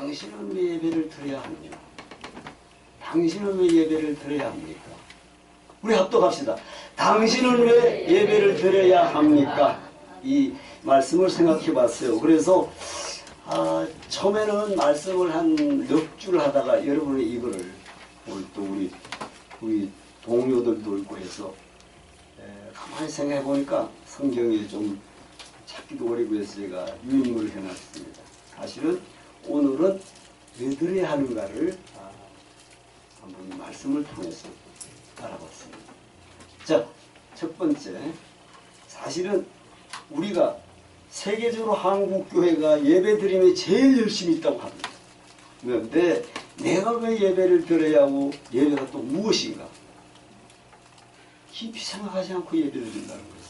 당신은 왜 예배를 드려야 합니까? 당신은 왜 예배를 드려야 합니까? 우리 합독합시다. 당신은 왜 예배를 드려야 합니까? 이 말씀을 생각해 봤어요. 그래서 처음에는 말씀을 한 몇 줄 하다가 여러분이 이거를 오늘 또 우리 동료들도 있고 해서 가만히 생각해 보니까 성경에 좀 찾기도 어렵고 해서 제가 유인물을 해놨습니다. 사실은 오늘은 왜 드려야 하는가를 한번 말씀을 통해서 알아봤습니다. 자, 첫 번째, 사실은 우리가 세계적으로 한국교회가 예배드림에 제일 열심히 있다고 합니다. 그런데 내가 왜 예배를 드려야 하고 예배가 또 무엇인가? 깊이 생각하지 않고 예배를 드린다는 거죠.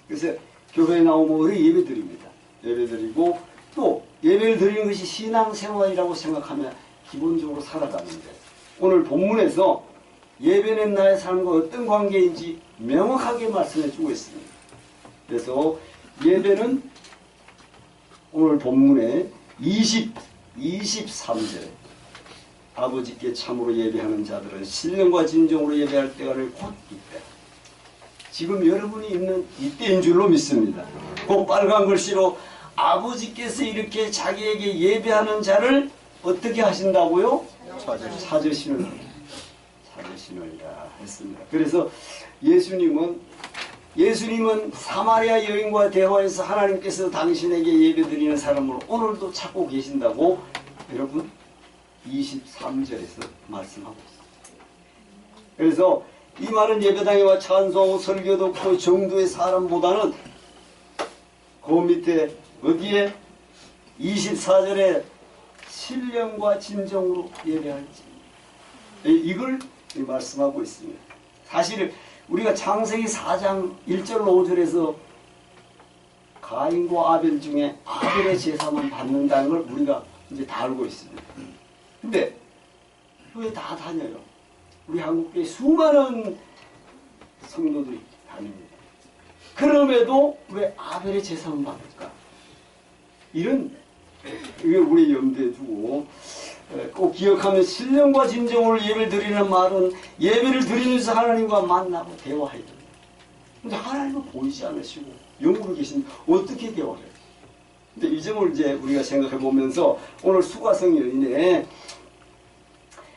그래서 교회에 나오면 왜 예배 드립니다. 예배 드리고 또 예배를 드리는 것이 신앙생활이라고 생각하면 기본적으로 살아가는데 오늘 본문에서 예배는 나의 삶과 어떤 관계인지 명확하게 말씀해 주고 있습니다. 그래서 예배는 오늘 본문에 23절에 아버지께 참으로 예배하는 자들은 신령과 진정으로 예배할 때가 곧 이때. 지금 여러분이 있는 이때인 줄로 믿습니다. 그 빨간 글씨로 아버지께서 이렇게 자기에게 예배하는 자를 어떻게 하신다고요? 찾으시느니라 했습니다. 그래서 예수님은 사마리아 여인과 대화해서 하나님께서 당신에게 예배드리는 사람으로 오늘도 찾고 계신다고 여러분 23절에서 말씀하고 있습니다. 그래서 이 많은 예배당에 와 찬송하고 설교 듣고 정도의 사람보다는 그 밑에 어디에 24절에 신령과 진정으로 예배할지 이걸 말씀하고 있습니다. 사실 우리가 창세기 4장 1절 5절에서 가인과 아벨 중에 아벨의 제사만 받는다는 걸 우리가 이제 다 알고 있습니다. 근데 교회 다 다녀요. 우리 한국교회 수많은 성도들이 다닙니다. 그럼에도 왜 아벨의 제사만 받을까? 이게 우리 염두에 두고 꼭 기억하면 신령과 진정으로 예배를 드리는 말은 예배를 드리면서 하나님과 만나고 대화해야 됩니다. 근데 하나님은 보이지 않으시고 영으로 계신데 어떻게 대화해요? 근데 이 점을 이제 우리가 생각해 보면서 오늘 수가성 여인의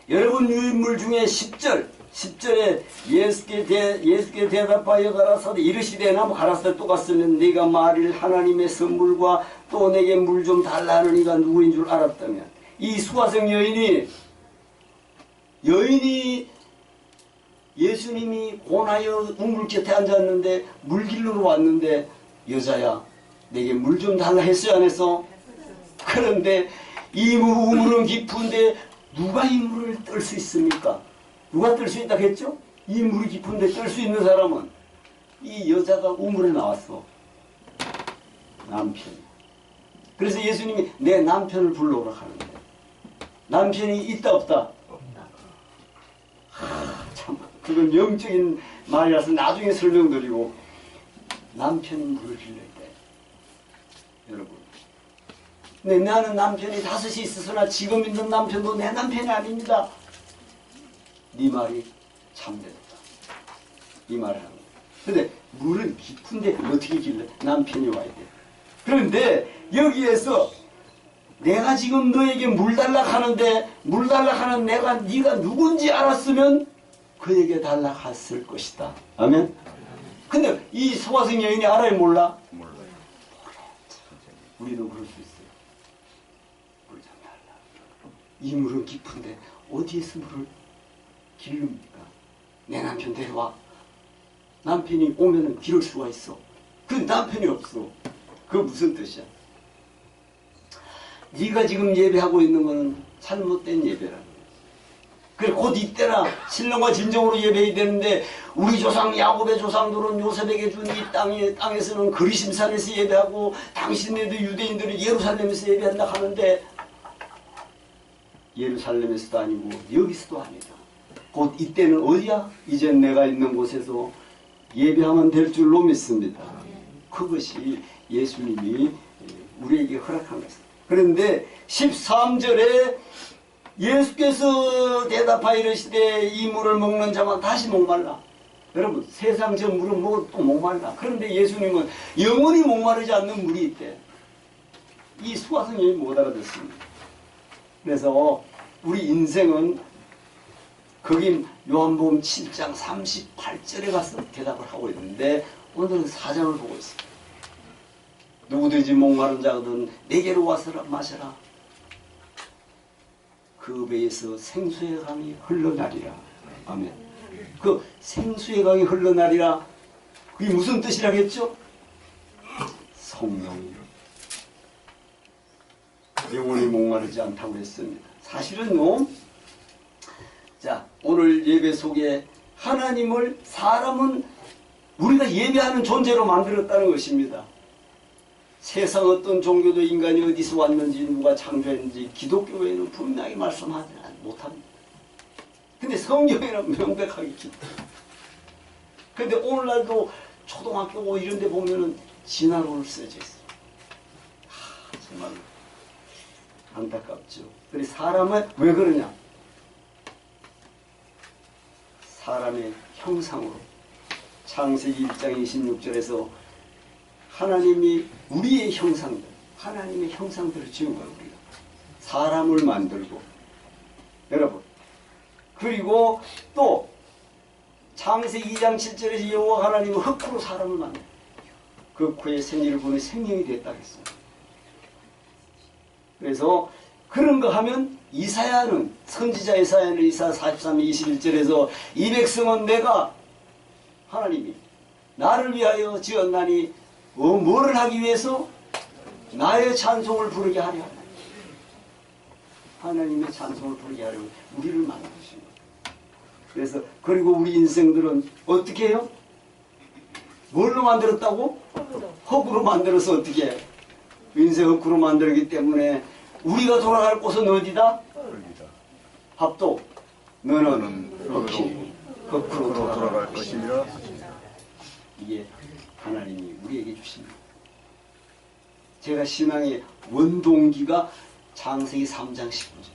여러분 유인물 중에 10절에 예수께 대답하여 가라사대 이르시되 나무 가라사대 또 갔으면 네가 말일 하나님의 선물과 또 내게 물 좀 달라 하는 이가 누구인 줄 알았다면 이 수가성 여인이 예수님이 고나여 우물 곁에 앉았는데 물길로 왔는데 여자야 내게 물 좀 달라 했어요 안 했어? 그런데 이 우물은 깊은데 누가 이 물을 뜰 수 있습니까? 누가 뜰 수 있다고 했죠? 이 물이 깊은데 뜰 수 있는 사람은 이 여자가 우물에 나왔어. 남편이. 그래서 예수님이 내 남편을 불러오라 하는데 남편이 있다 없다? 참 그건 영적인 말이라서 나중에 설명드리고 남편이 물을 빌렸대. 여러분 근데 나는 남편이 5이 있어서나 지금 있는 남편도 내 남편이 아닙니다. 네 말이 참되다. 이 말을 하는 거예요. 근데 물은 깊은데 어떻게 길래? 남편이 와야 돼. 그런데 여기에서 내가 지금 너에게 물 달라 하는데 물 달라 하는 네가 누군지 알았으면 그에게 달라 갔을 것이다. 아멘? 근데 이 수가성 여인이 알아요? 몰라? 몰라요. 우리도 그럴 수 있어요. 이 물은 깊은데 어디에서 물을 기릅니까? 내 남편 데려와. 남편이 오면은 기를 수가 있어. 그 남편이 없어. 그거 무슨 뜻이야? 네가 지금 예배하고 있는 거는 잘못된 예배라는 거야. 그래 곧 이때나 신령과 진정으로 예배해야 되는데 우리 조상 야곱의 조상들은 요셉에게 준 이 땅에서는 그리심산에서 예배하고 당신네도 유대인들은 예루살렘에서 예배한다 하는데 예루살렘에서도 아니고 여기서도 아니다. 곧 이때는 어디야? 이제 내가 있는 곳에서 예배하면 될 줄로 믿습니다. 그것이 예수님이 우리에게 허락한 것입니다. 그런데 13절에 예수께서 대답하여 이르시되 이 물을 먹는 자만 다시 목말라. 여러분, 세상 저 물을 먹어도 또 목말라. 그런데 예수님은 영원히 목마르지 않는 물이 있대. 이 수화성령이 못 알아듣습니다. 그래서 우리 인생은 거기 요한복음 7장 38절에 가서 대답을 하고 있는데 오늘은 4장을 보고 있습니다. 누구든지 목마른 자거든 내게로 와서 마셔라. 그 배에서 생수의 강이 흘러나리라. 아멘. 그 생수의 강이 흘러나리라. 그게 무슨 뜻이라겠죠? 성령이요. 영원히 목마르지 않다고 했습니다. 사실은요. 자, 오늘 예배 속에 하나님을 사람은 우리가 예배하는 존재로 만들었다는 것입니다. 세상 어떤 종교도 인간이 어디서 왔는지 누가 창조했는지 기독교에는 분명히 말씀하지 못합니다. 근데 성경에는 명백하게 기록합니다. 근데 오늘날도 초등학교 이런 데 보면은 진화론을 써져 있어요. 정말 안타깝죠. 그래서 사람은 왜 그러냐? 사람의 형상으로 창세기 1장 26절에서 하나님이 우리의 형상들, 하나님의 형상들을 지은 거예요. 우리가 사람을 만들고 여러분 그리고 또 창세기 2장 7절에서 여호와 하나님은 흙으로 사람을 만들고 그 코에 생기를 보내 생명이 됐다 했어요. 그래서 그런 거 하면 이사야는 선지자 이사야는 이사야 43, 21절에서 이 백성은 내가 하나님이 나를 위하여 지었나니 뭐를 하기 위해서 나의 찬송을 부르게 하려 하나님의 찬송을 부르게 하려고 우리를 만드신 거예요. 그래서 그리고 우리 인생들은 어떻게 해요? 뭘로 만들었다고? 흙으로 만들어서 어떻게 해요? 인생 흙으로 만들기 때문에 우리가 돌아갈 곳은 어디다? 합도 너는 흙으로 돌아갈 것이니라. 이게 하나님이 우리에게 주십니다. 제가 신앙의 원동기가 창세기 3장 19절.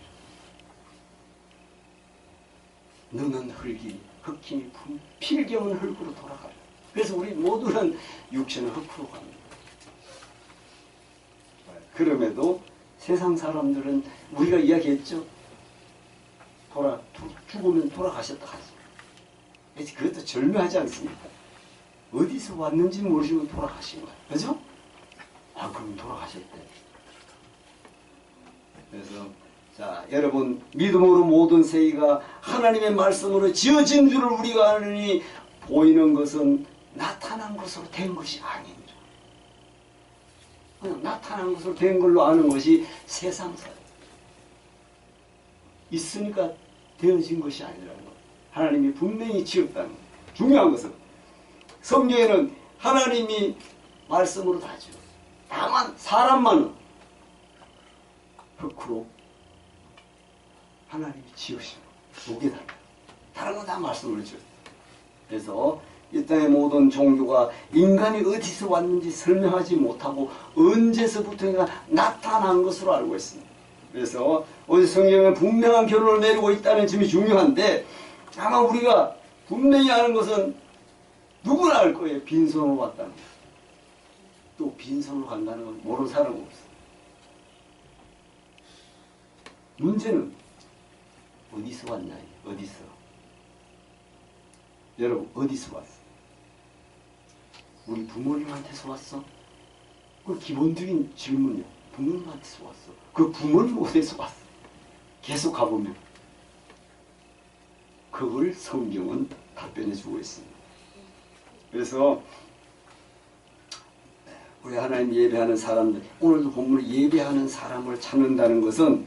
너는 흙이니 필경은 흙으로 돌아가라. 그래서 우리 모두는 육체는 흙으로 갑니다. 그럼에도 세상 사람들은 우리가 이야기했죠. 죽으면 돌아가셨다 하죠. 그것도 절묘하지 않습니까? 어디서 왔는지 모르시고 돌아가신 거예요. 그죠? 아, 그럼 돌아가셨대. 그래서, 자, 여러분, 믿음으로 모든 세계가 하나님의 말씀으로 지어진 줄을 우리가 아느니 보이는 것은 나타난 것으로 된 것이 아닙니다. 나타난 것으로 된 걸로 아는 것이 세상사. 있으니까 되어진 것이 아니라는 것. 하나님이 분명히 지었다는 것. 중요한 것은 성경에는 하나님이 말씀으로 다 지었어요. 다만 사람만은 흙으로 하나님이 지으신 것. 목에 달라. 다른 건 다 말씀으로 지었어요. 그래서 이 땅의 모든 종교가 인간이 어디서 왔는지 설명하지 못하고 언제서부터인가 나타난 것으로 알고 있습니다. 그래서 어디 성경에 분명한 결론을 내리고 있다는 점이 중요한데 아마 우리가 분명히 아는 것은 누구나 알 거예요. 빈손으로 왔다는 것. 또 빈손으로 간다는 건 모르는 사람은 없어요. 문제는 어디서 왔나요? 어디서? 여러분 어디서 왔어? 우리 부모님한테서 왔어? 그 기본적인 질문이야. 부모님한테서 왔어. 그 부모님 어디서 왔어? 계속 가보면 그걸 성경은 답변해 주고 있습니다. 그래서 우리 하나님 예배하는 사람들, 오늘도 본문에 예배하는 사람을 찾는다는 것은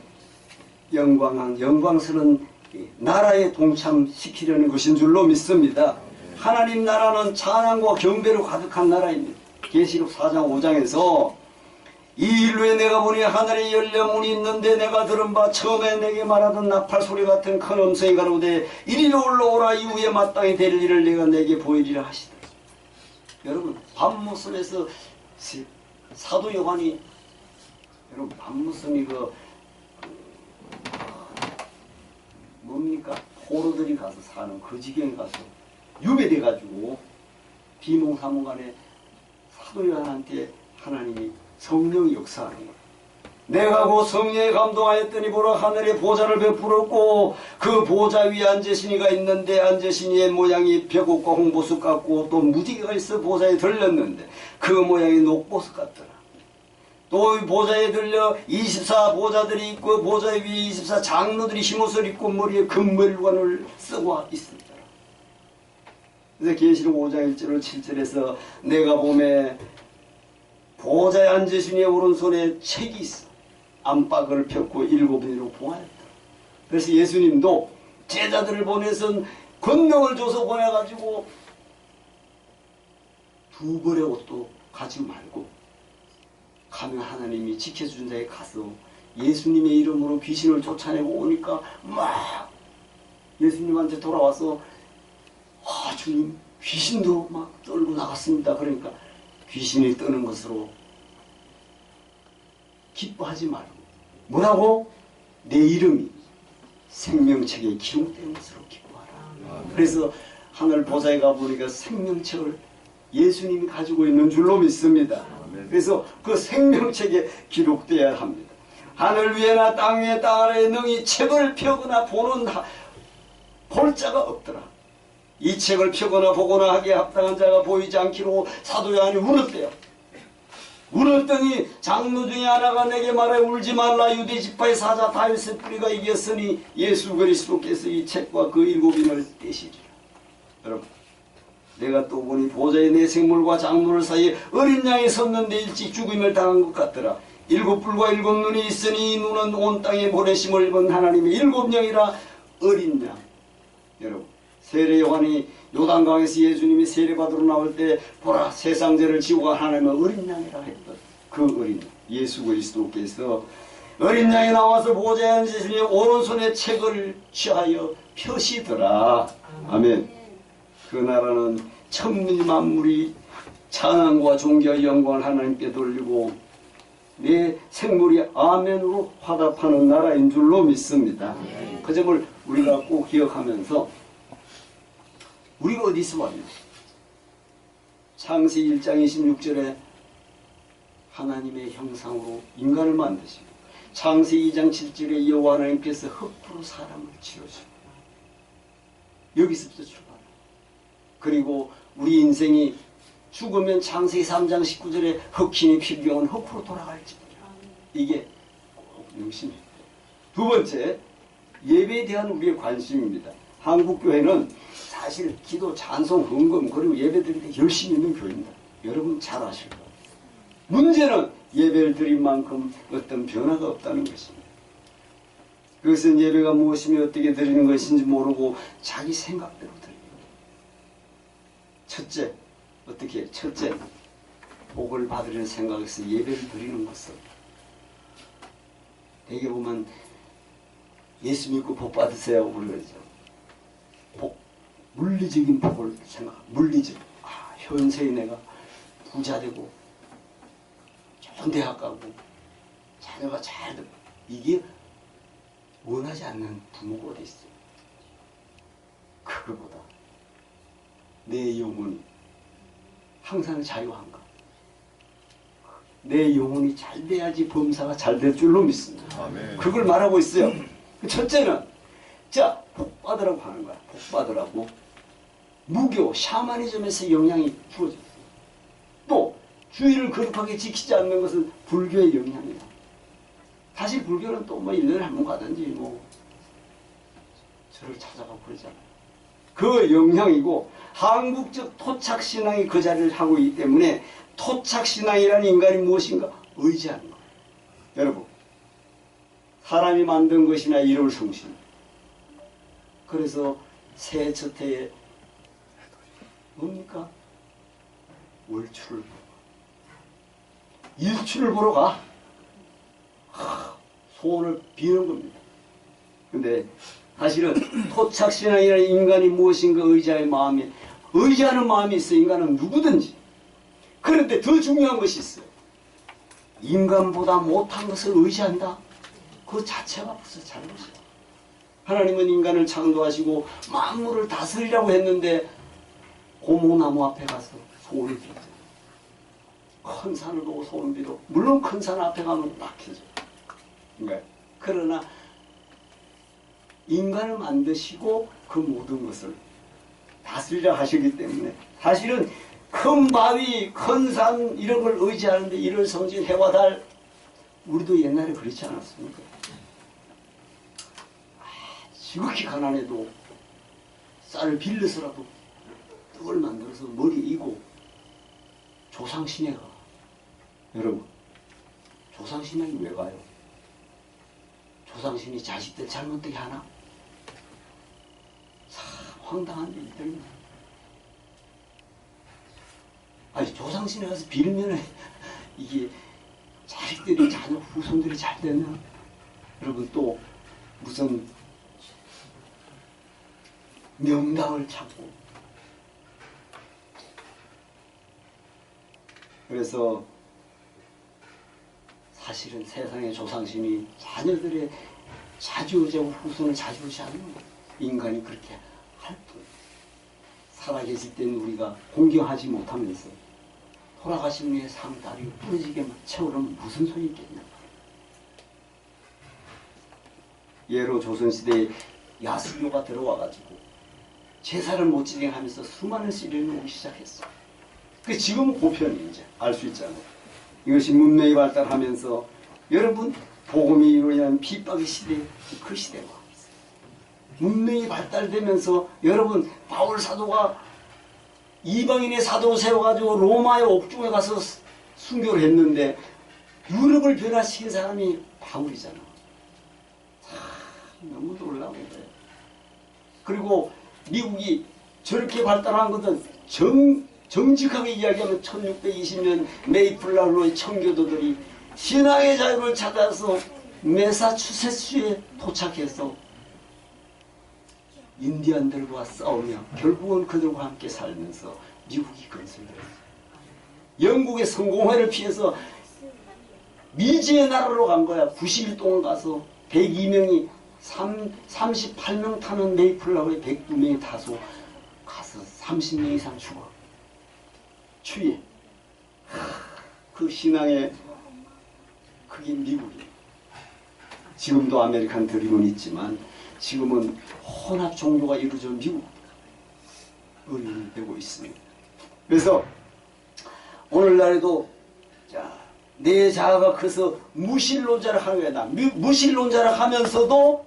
영광스러운 나라에 동참시키려는 것인 줄로 믿습니다. 하나님 나라는 찬양과 경배로 가득한 나라입니다. 계시록 4장 5장에서 이 일루에 내가 보니 하늘에 열려 문이 있는데 내가 들은 바 처음에 내게 말하던 나팔 소리 같은 큰 음성이 가로되 이리로 올라오라 이후에 마땅히 될 일을 내가 내게 보이리라 하시다. 여러분 밤모습에서 사도 요한이 여러분 밤무섬이 뭡니까? 포로들이 가서 사는 그 지경에 가서 유배돼 가지고 비몽사몽간에 사도 요한한테 하나님이 성령이 역사하는 거예요. 내가 곧 성령에 감동하였더니 보라 하늘에 보좌를 베풀었고 그 보좌 위에 앉으시니가 있는데 앉으시니의 모양이 벽옥과 홍보석 같고 또 무지개가 있어 보좌에 들렸는데 그 모양이 녹보석 같더라. 또 보좌에 들려 24 보좌들이 있고 보좌 위에 24 장로들이 흰옷을 입고 머리에 금멜관을 쓰고 있었더라. 그래서 계시록 5장 1절 7절에서 내가 보매 보좌에 앉으신 이의 오른손에 책이 있어 안박을 폈고 7인으로 봉하였다. 그래서 예수님도 제자들을 보내선 권능을 줘서 보내가지고 두 벌의 옷도 가지고 말고 가면 하나님이 지켜준 자에 가서 예수님의 이름으로 귀신을 쫓아내고 오니까 막 예수님한테 돌아와서 주님 귀신도 막 떨고 나갔습니다. 그러니까 귀신이 뜨는 것으로 기뻐하지 말고 뭐라고? 내 이름이 생명책에 기록된 것으로 기뻐하라. 그래서 하늘 보좌에 가보니까 생명책을 예수님이 가지고 있는 줄로 믿습니다. 그래서 그 생명책에 기록되어야 합니다. 하늘 위에나 땅 위에 땅 아래에 능히 책을 펴거나 보는 볼 자가 없더라. 이 책을 펴거나 보거나 하기에 합당한 자가 보이지 않기로 사도 요한이 울었대요. 울었더니 장로 중에 하나가 내게 말하여 울지 말라. 유대 지파의 사자 다윗의 뿌리가 이겼으니 예수 그리스도께서 이 책과 그 7인을 떼시리라. 여러분 내가 또 보니 보좌에 내 생물과 장로를 사이에 어린 양이 섰는데 일찍 죽음을 당한 것 같더라. 7뿔과 7눈이 있으니 이 눈은 온 땅에 보내심을 입은 하나님의 7영이라. 어린 양. 여러분 세례 요한이 요단강에서 예수님이 세례받으러 나올 때 보라 세상죄를 지고 간 하나님의 어린 양이라 했던 그 어린 양 예수 그리스도께서 어린 양이 나와서 보좌에 앉으시니 오른손에 책을 취하여 펴시더라. 아멘. 그 나라는 천민 만물이 찬양과 존귀와 영광을 하나님께 돌리고 내 생물이 아멘으로 화답하는 나라인 줄로 믿습니다. 그 점을 우리가 꼭 기억하면서 우리가 어디서 왔냐? 창세기 1장 26절에 하나님의 형상으로 인간을 만드시고 창세기 2장 7절에 여호와 하나님께서 흙으로 사람을 지어주고 여기서부터 출발. 그리고 우리 인생이 죽으면 창세기 3장 19절에 흑hin이 필경은 흙으로 돌아갈지니라. 이게 꼭 명심해. 두 번째, 예배에 대한 우리의 관심입니다. 한국교회는 사실 기도, 찬송, 헌금 그리고 예배 드릴 때 열심히 있는 교회입니다. 여러분 잘 아실 거예요. 문제는 예배를 드린 만큼 어떤 변화가 없다는 것입니다. 그것은 예배가 무엇이며 어떻게 드리는 것인지 모르고 자기 생각대로 드립니다. 첫째, 어떻게? 첫째, 복을 받으려는 생각에서 예배를 드리는 것은 대개 보면 예수 믿고 복 받으세요 그러죠. 복, 물리적인 복을 생각, 물리적. 현세에 내가 부자 되고 좋은 대학 가고 자녀가 잘 되고 이게 원하지 않는 부모가 어디 있어요. 그거보다 내 영혼이 항상 자유한가. 내 영혼이 잘 돼야지 범사가 잘 될 줄로 믿습니다. 아멘. 그걸 말하고 있어요. 첫째는 자, 복 받으라고 하는 거야. 복 받으라고. 무교, 샤머니즘에서 영향이 주어졌어요. 또 주의를 거룩하게 지키지 않는 것은 불교의 영향이야. 사실 불교는 또 뭐 1년에 한 번 가든지 뭐 저를 찾아가고 그러잖아요. 그 영향이고 한국적 토착신앙이 그 자리를 하고 있기 때문에 토착신앙이라는 인간이 무엇인가? 의지하는 거예요. 여러분 사람이 만든 것이나 이룰 성신. 그래서 새해 첫 해에 뭡니까? 월출을 보러 가. 일출을 보러 가. 소원을 비는 겁니다. 근데 사실은 토착신앙이라는 인간이 무엇인가 의지할 마음이 의지하는 마음이 있어. 인간은 누구든지. 그런데 더 중요한 것이 있어요. 인간보다 못한 것을 의지한다. 그 자체가 벌써 잘못이야. 하나님은 인간을 창조하시고 만물을 다스리라고 했는데 고목나무 앞에 가서 소원을 빌죠. 큰 산을 보고 소원 빌어. 물론 큰 산 앞에 가면 막혀져. 그러나 인간을 만드시고 그 모든 것을 다스리라 하시기 때문에 사실은 큰 바위, 큰 산 이런 걸 의지하는데 이를 성진 해와 달 우리도 옛날에 그렇지 않았습니까? 지극히 가난해도 쌀을 빌려서라도 떡을 만들어서 머리에 이고 조상신에 가. 여러분, 조상신에게 왜 가요? 조상신이 자식들 잘못되게 하나? 참 황당한 일들입니다. 아니 조상신에 가서 빌면 이게 자식들이 자녀 후손들이 잘 되면 여러분 또 무슨 명당을 찾고 그래서 사실은 세상의 조상신이 자녀들의 자주의지하고 후손을 자주의지하는 인간이 그렇게 할 뿐. 살아계실 때는 우리가 공경하지 못하면서 돌아가신 후에 상다리 부러지게 채우려면 무슨 소용이 있겠냐. 예로 조선시대에 야수교가 들어와가지고 제사를 못 진행하면서 수많은 시련이 오기 시작했어. 그 지금은 보편이 이제 알 수 있잖아요. 이것이 문명이 발달하면서 여러분 복음이 이루어지는 핍박의 시대, 그 시대가 있어요. 문명이 발달되면서 여러분 바울 사도가 이방인의 사도를 세워가지고 로마의 옥중에 가서 순교를 했는데 유럽을 변화시킨 사람이 바울이잖아. 참 너무 놀라운 거예요. 그리고 미국이 저렇게 발달한 것은 정직하게 이야기하면 1620년 메이플라우로의 청교도들이 신앙의 자유를 찾아서 매사추세츠에 도착해서 인디안들과 싸우며 결국은 그들과 함께 살면서 미국이 건설되었어요. 영국의 성공회를 피해서 미지의 나라로 간 거야. 90일 동안 가서 102명이 38명 타는 메이플라우에 102명이 타서 가서 30명 이상 죽어. 추위에. 그 신앙의 그게 미국이에요. 지금도 아메리칸 드림은 있지만 지금은 혼합 종교가 이루어져 미국 의논되고 있습니다. 그래서 오늘날에도 내 자아가 커서 무신론자를 하는 거야. 무신론자를 하면서도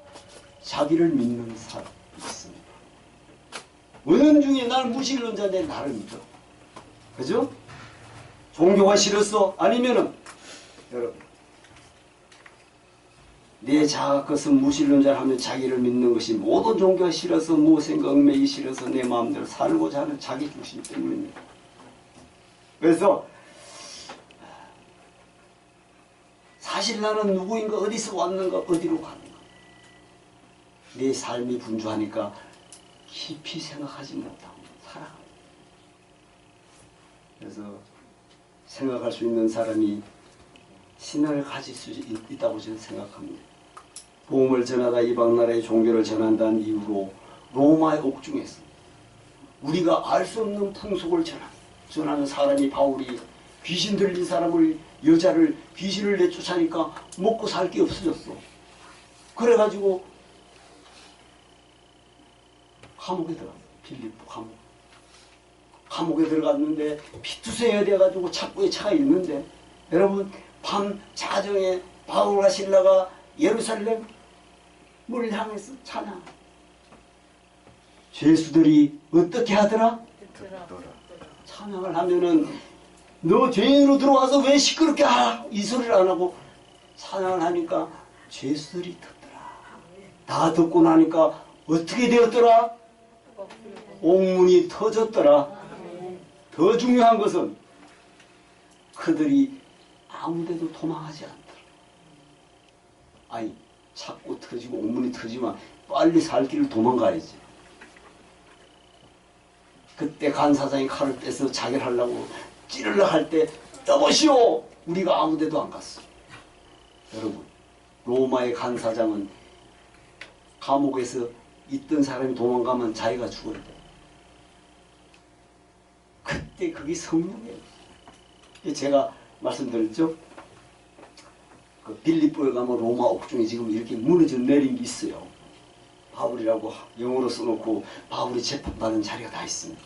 자기를 믿는 사람이 있습니다. 은연중에 나는 무신론자인데 나를 믿어. 그죠? 종교가 싫었어? 아니면은 여러분 내 자아가 커서 무신론자를 하면 자기를 믿는 것이 모든 종교가 싫어서 무엇인가 얽매이기 싫어서 내 마음대로 살고자 하는 자기 중심 때문입니다. 그래서 사실 나는 누구인가 어디서 왔는가 어디로 가는가 내 삶이 분주하니까 깊이 생각하지 못하고 살아갑니다. 그래서 생각할 수 있는 사람이 신앙을 가질 수 있다고 저는 생각합니다. 복음을 전하다 이방 나라의 종교를 전한다는 이유로 로마의 옥중에서 우리가 알 수 없는 풍속을 전하는 사람이 바울이 귀신 들린 사람을 여자를 귀신을 내쫓아니까 먹고 살 게 없어졌어. 그래가지고 감옥에 들어갔어. 빌립보 감옥에 들어갔는데 피투성이가 돼가지고 착부에 차가 있는데 여러분 밤 자정에 바울과 실라가 예루살렘을 향해서 찬양. 죄수들이 어떻게 하더라? 찬양을 하면은 너 죄인으로 들어와서 왜 시끄럽게 하라? 이 소리를 안 하고 찬양을 하니까 죄수들이 듣더라. 다 듣고 나니까 어떻게 되었더라? 옥문이 터졌더라. 더 중요한 것은 그들이 아무데도 도망하지 않더라. 아니 자꾸 터지고 옥문이 터지면 빨리 살 길을 도망가야지. 그때 간사장이 칼을 빼서 자결하려고 찌르려 할 때 여보시오 우리가 아무 데도 안 갔어. 여러분, 로마의 간사장은 감옥에서 있던 사람이 도망가면 자기가 죽어야 돼. 그때 그게 성령이에요. 제가 말씀드렸죠? 그 빌립보에 가면 로마 옥중에 지금 이렇게 무너져 내린 게 있어요. 바울이라고 영어로 써놓고 바울이 재판받은 자리가 다 있습니다.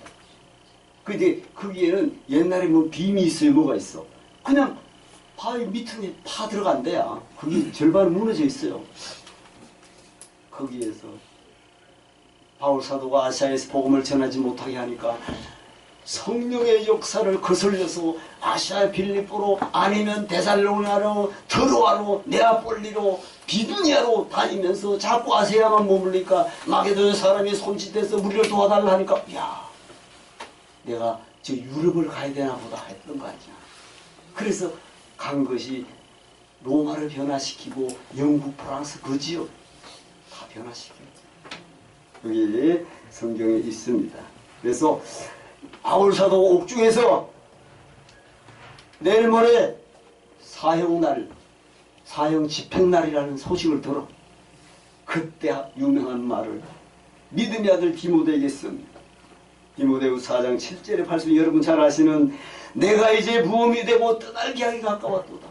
근데 거기에는 옛날에 뭐 빔이 있어요? 뭐가 있어? 그냥 바위 밑으로 파 들어간대야. 그게 절반 무너져 있어요. 거기에서 바울 사도가 아시아에서 복음을 전하지 못하게 하니까 성령의 역사를 거슬려서 아시아 빌립보로 아니면 데살로니가로 드로아로 네아폴리로 비두니아로 다니면서 자꾸 아시아만 머물니까 마게도냐 사람이 손짓해서 우리를 도와달라 하니까 야, 내가 저 유럽을 가야 되나 보다 했던 거 아니야. 그래서 간 것이 로마를 변화시키고 영국, 프랑스 그 지역 다 변화시켰죠. 여기 성경에 있습니다. 그래서 바울 사도 옥중에서 내일 모레 사형날, 사형 집행날이라는 소식을 들어 그때 유명한 말을 믿음의 아들 디모데에게 씁니다. 디모데후서 4장 7절에 8절 여러분 잘 아시는 내가 이제 부험이 되고 떠날 기약이 가까웠도다.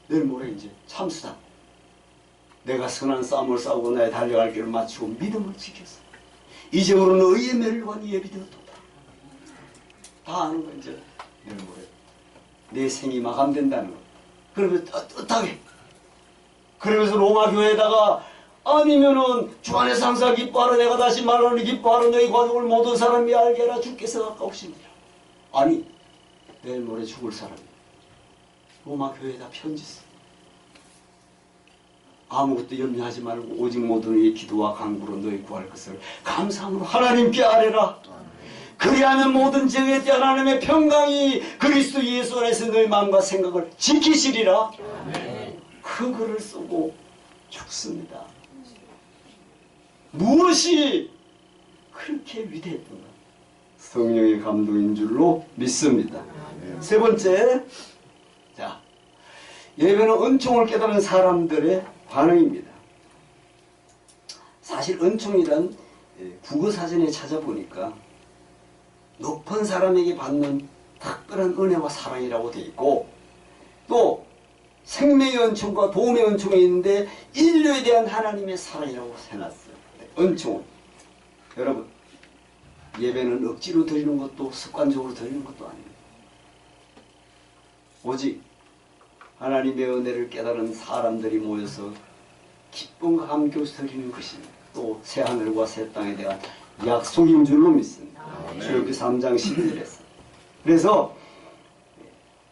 내일 모레 이제 참수다. 내가 선한 싸움을 싸우고 나의 달려갈 길을 마치고 믿음을 지켰어. 이제부로는 의의 멸관이 예비되었도다. 다 아는 거 이제 내일 모레 내 생이 마감된다는 거. 그러면 떳떳하게 그러면서 로마 교회에다가 아니면은 주 안에서 항상 기뻐하라 내가 다시 말하노니 기뻐하라 너희 가족을 모든 사람이 알게 하라 주께서 가까우시니라. 아니 내일 모레 죽을 사람이 로마 교회에다 편지 써. 아무것도 염려하지 말고 오직 모든 이 기도와 간구로 너희 구할 것을 감사함으로 하나님께 아뢰라. 그리하면 모든 죄에 대한 하나님의 평강이 그리스도 예수 안에서 너희 마음과 생각을 지키시리라. 그 글을 쓰고 죽습니다. 무엇이 그렇게 위대했던가? 성령의 감동인 줄로 믿습니다. 세 번째, 자, 예배는 은총을 깨달은 사람들의 반응입니다. 사실 은총이란 국어사전에 찾아보니까 높은 사람에게 받는 특별한 은혜와 사랑이라고 되어 있고 또 생명의 은총과 도움의 은총이 있는데 인류에 대한 하나님의 사랑이라고 해놨어요. 은총은 여러분 예배는 억지로 드리는 것도 습관적으로 드리는 것도 아닙니다. 오직 하나님의 은혜를 깨달은 사람들이 모여서 기쁨과 감격을 드리는 것입니다. 또 새하늘과 새 땅에 대한 약속인 줄로 믿습니다. 출애굽기 3장 11절에서 그래서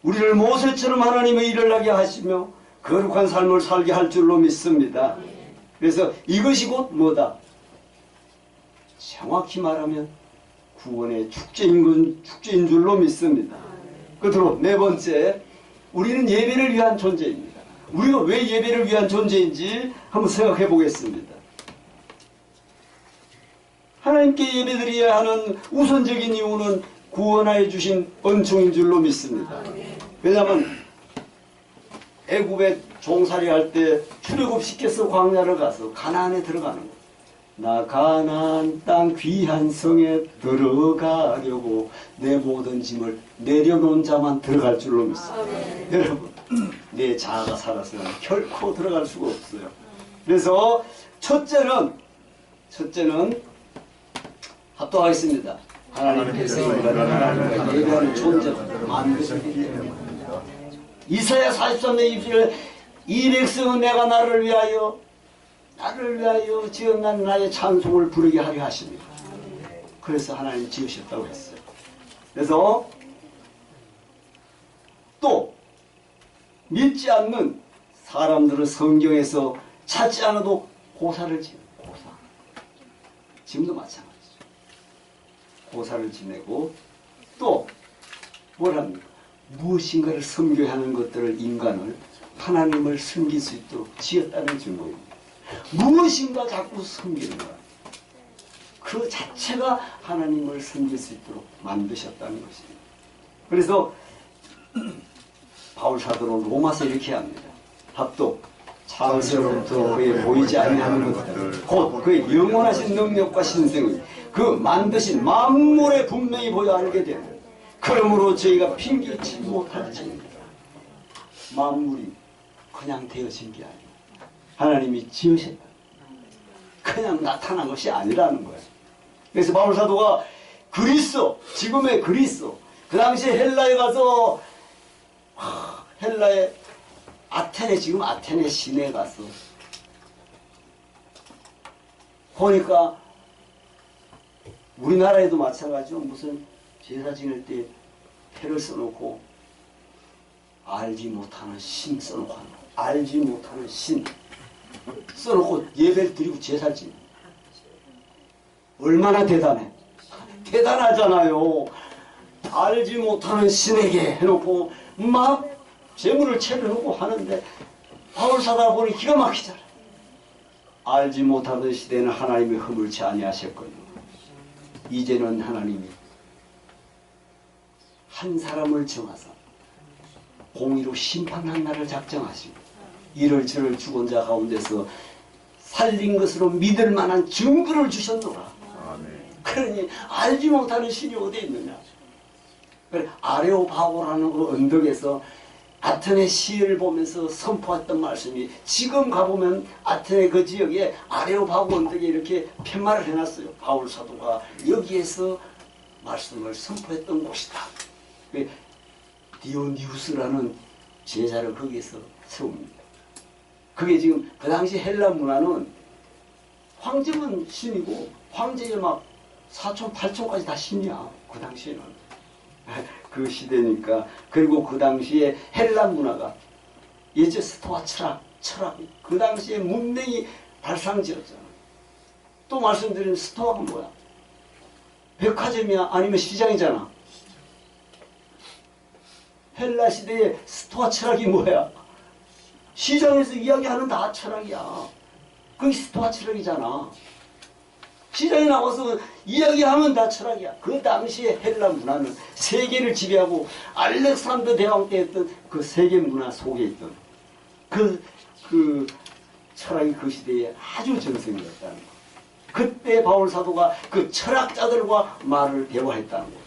우리를 모세처럼 하나님의 일을 하게 하시며 거룩한 삶을 살게 할 줄로 믿습니다. 그래서 이것이 곧 뭐다? 정확히 말하면 구원의 축제인 줄로 믿습니다. 끝으로 네 번째, 우리는 예배를 위한 존재입니다. 우리가 왜 예배를 위한 존재인지 한번 생각해 보겠습니다. 하나님께 예배드려야 하는 우선적인 이유는 구원하여 주신 은총인 줄로 믿습니다. 왜냐하면 애굽에 종살이 할 때 출애굽시켜서 광야를 가서 가나안에 들어가는 거예요. 나 가나안 땅 귀한 성에 들어가려고 내 모든 짐을 내려놓은 자만 들어갈 줄로 믿습니다. 여러분 내 자아가 살아서는 결코 들어갈 수가 없어요. 그래서 첫째는 합독하겠습니다. 하나님께서 인간을 하나님과 예배하는 존재로 만드셨기 때문에 이사야 43년 20절에 이 백성은 내가 나를 위하여 지은 나의 찬송을 부르게 하려 하십니다. 그래서 하나님 지으셨다고 했어요. 그래서 또 믿지 않는 사람들은 성경에서 찾지 않아도 고사를 지내요. 고사. 지금도 마찬가지죠. 고사를 지내고 또 뭐랍니까? 무엇인가를 섬겨야 하는 것들을 인간을 하나님을 섬길 수 있도록 지었다는 증거입니다. 무엇인가 자꾸 섬기는 거야. 그 자체가 하나님을 섬길 수 있도록 만드셨다는 것입니다. 그래서 바울 사도는 로마서 이렇게 합니다. 합독 창세로부터 그의 보이지 아니하는 것들 곧 그의 영원하신 능력과 신성이 그 만드신 만물에 분명히 보여 알게 되는 그러므로 저희가 핑계치 못할지니라. 만물이 그냥 되어진 게 아니에요. 하나님이 지으셨다. 그냥 나타난 것이 아니라는 거예요. 그래서 바울 사도가 그리스, 지금의 그리스, 그 당시에 헬라에 가서 헬라의 아테네, 지금 아테네 시내에 가서 보니까 우리나라에도 마찬가지로 무슨 제사 지낼 때 패를 써놓고 알지 못하는 신 써놓고 하는 거예요. 알지 못하는 신 써놓고 예배를 드리고 제사를 지내. 얼마나 대단해. 대단하잖아요. 알지 못하는 신에게 해놓고 막 재물을 채려놓고 하는데 바울 사다 보니 기가 막히잖아. 알지 못하던 시대는 하나님이 허물치 아니하셨거든요. 이제는 하나님이 한 사람을 정하사 공의로 심판한 날을 작정하시고 이를 저를 죽은 자 가운데서 살린 것으로 믿을 만한 증거를 주셨노라. 그러니 알지 못하는 신이 어디 있느냐. 그래, 아레오파고라는 그 언덕에서 아테네 시를 보면서 선포했던 말씀이 지금 가보면 아테네 그 지역에 아레오파고 언덕에 이렇게 팻말을 해놨어요. 바울 사도가 여기에서 말씀을 선포했던 곳이다. 디오니우스라는 제자를 거기에서 세웁니다. 그게 지금 그 당시 헬라 문화는 황제는 신이고 황제의 막 사촌, 팔촌까지 다 신이야. 그 당시에는. 그 시대니까. 그리고 그 당시에 헬라 문화가 예제 스토아 철학이 그 당시에 문명이 발상지었잖아. 또 말씀드린 스토아가 뭐야? 백화점이야? 아니면 시장이잖아. 헬라 시대의 스토아 철학이 뭐야? 시장에서 이야기하는 다 철학이야. 그게 스토아 철학이잖아. 시장에 나와서 이야기하면 다 철학이야. 그 당시에 헬라 문화는 세계를 지배하고 알렉산더 대왕 때 했던 그 세계 문화 속에 있던 그 철학이 그 시대에 아주 전성이었다는 거. 그때 바울 사도가 그 철학자들과 말을 대화했다는 거.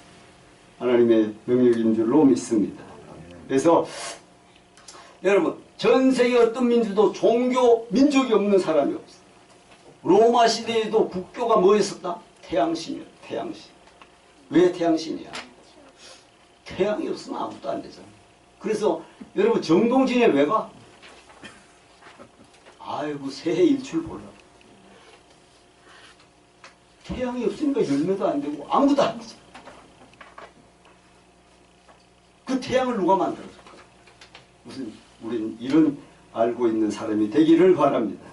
하나님의 능력인 줄로 믿습니다. 그래서 여러분 전 세계 어떤 민주도 종교, 민족이 없는 사람이 없어. 로마 시대에도 국교가 뭐였었다? 태양신이야. 태양신. 왜 태양신이야? 태양이 없으면 아무것도 안 되잖아. 그래서 여러분 정동진에 왜 가? 아이고 새해 일출 보려고. 태양이 없으니까 열매도 안 되고 아무것도 안 되잖아. 그 태양을 누가 만들어줄까? 무슨 우리는 이런 알고 있는 사람이 되기를 바랍니다.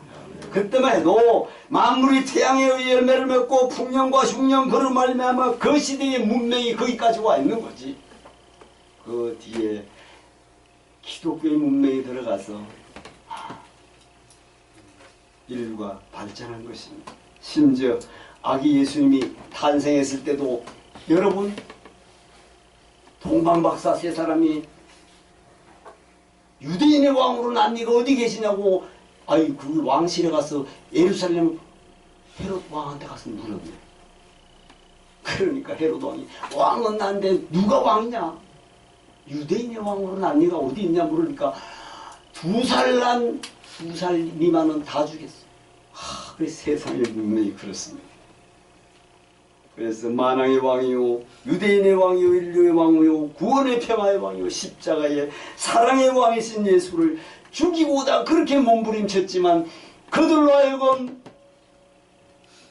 그때만 해도 만물이 태양에 의해 열매를 맺고 풍년과 흉년 그로 말미암아 그 시대의 문명이 거기까지 와 있는 거지. 그 뒤에 기독교의 문명이 들어가서 인류가 발전한 것입니다. 심지어 아기 예수님이 탄생했을 때도 여러분 동방박사 세 사람이 유대인의 왕으로 난 네가 어디 계시냐고 아이 그 왕실에 가서 예루살렘 헤롯 왕한테 가서 물었네. 그러니까 헤롯 왕이 왕은 난데 누가 왕이냐? 유대인의 왕으로 난 네가 어디 있냐 물으니까 2살 미만은 다 죽였어. 그래서 세상의 문명이 그렇습니다. 그래서 만왕의 왕이요 유대인의 왕이요 인류의 왕이요 구원의 평화의 왕이요 십자가의 사랑의 왕이신 예수를 죽이고자 그렇게 몸부림쳤지만 그들로 하여금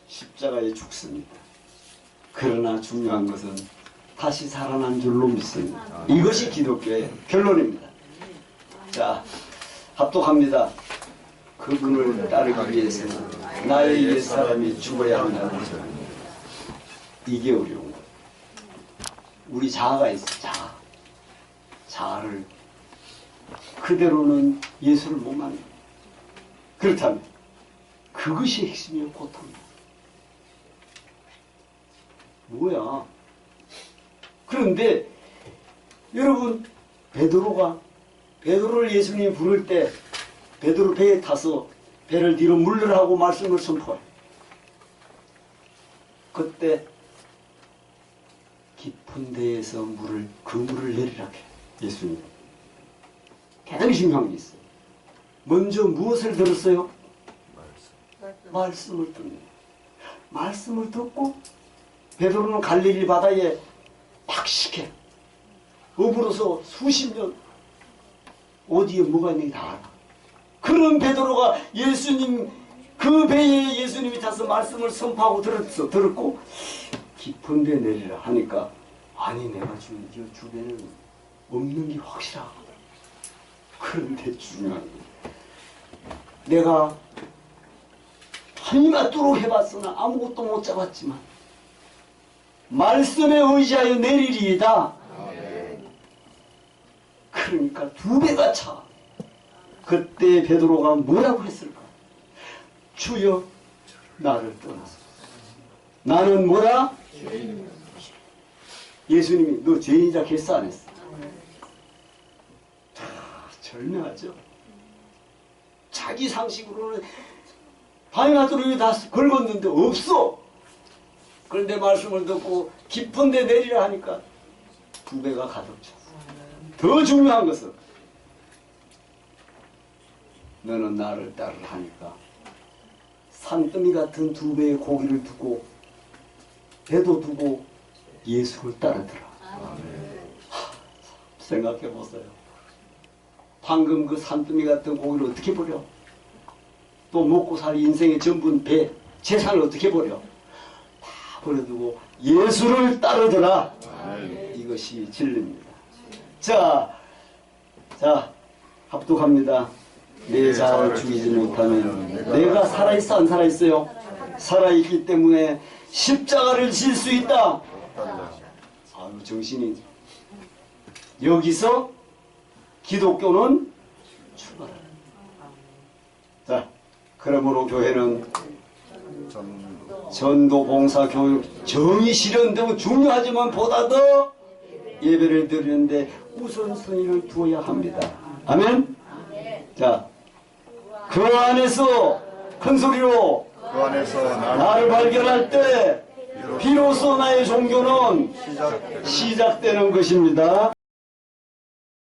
십자가에 죽습니다. 그러나 중요한 것은 다시 살아난 줄로 믿습니다. 이것이 기독교의 결론입니다. 자, 합독합니다. 그분을 따르기 위해서는 나의 옛사람이 죽어야 한다. 이게 어려운 거예요. 우리 자아가 있어. 자아를 그대로는 예수를 못 만나. 그렇다면 그것이 핵심이에요. 고통이야. 뭐야? 그런데 여러분 베드로가 베드로를 예수님이 부를 때 베드로 배에 타서 배를 뒤로 물러라고 말씀을 선포해. 그때 깊은 데에서 물을 내리라 해. 예수님. 대단히 중요한 게 있어요. 먼저 무엇을 들었어요? 말씀을 듣는. 말씀을 듣고 베드로는 갈릴리 바다에 박식해. 업으로서 수십 년 어디에 뭐가 있는지 다 알아. 그런 베드로가 예수님 그 배에 예수님이 타서 말씀을 선포하고 들었고 깊은 데 내리라 하니까 아니 내가 지금 저 주변에는 없는 게 확실하거든. 그런데 중요한 게 내가 한이마뚜로 해봤으나 아무것도 못 잡았지만 말씀에 의지하여 내리리이다. 그러니까 두 배가 차. 그때 베드로가 뭐라고 했을까? 주여 나를 떠나서 나는 뭐라? 예수님이 너 죄인이라 했어 안 했어? 절묘하죠. 자기 상식으로는 바위마뚜로 다 긁었는데 없어. 그런데 말씀을 듣고 깊은 데 내리라 하니까 두 배가 가득 찼어. 더 중요한 것은 너는 나를 따르라 하니까 산더미 같은 두 배의 고기를 두고 배도 두고 예수를 따르더라. 생각해 보세요. 방금 그 산더미 같은 고기를 어떻게 버려? 또 먹고 살 인생의 전부는 배, 재산을 어떻게 버려? 다 버려두고 예수를 따르더라. 이것이 진리입니다. 자, 합독합니다. 내 자아를 죽이지 못하면 내가 살아있어 안 살아있어요? 살아있기 때문에 십자가를 질 수 있다. 아유 정신이 여기서 기독교는 출발합니다. 자, 그러므로 교회는 전도, 봉사, 교육, 정의 실현되고 중요하지만 보다 더 예배를 드리는데 우선순위를 두어야 합니다. 아멘? 자, 그 안에서 큰 소리로 그 안에서 나를 발견할 때 비로소 나의 종교는 시작되는 것입니다.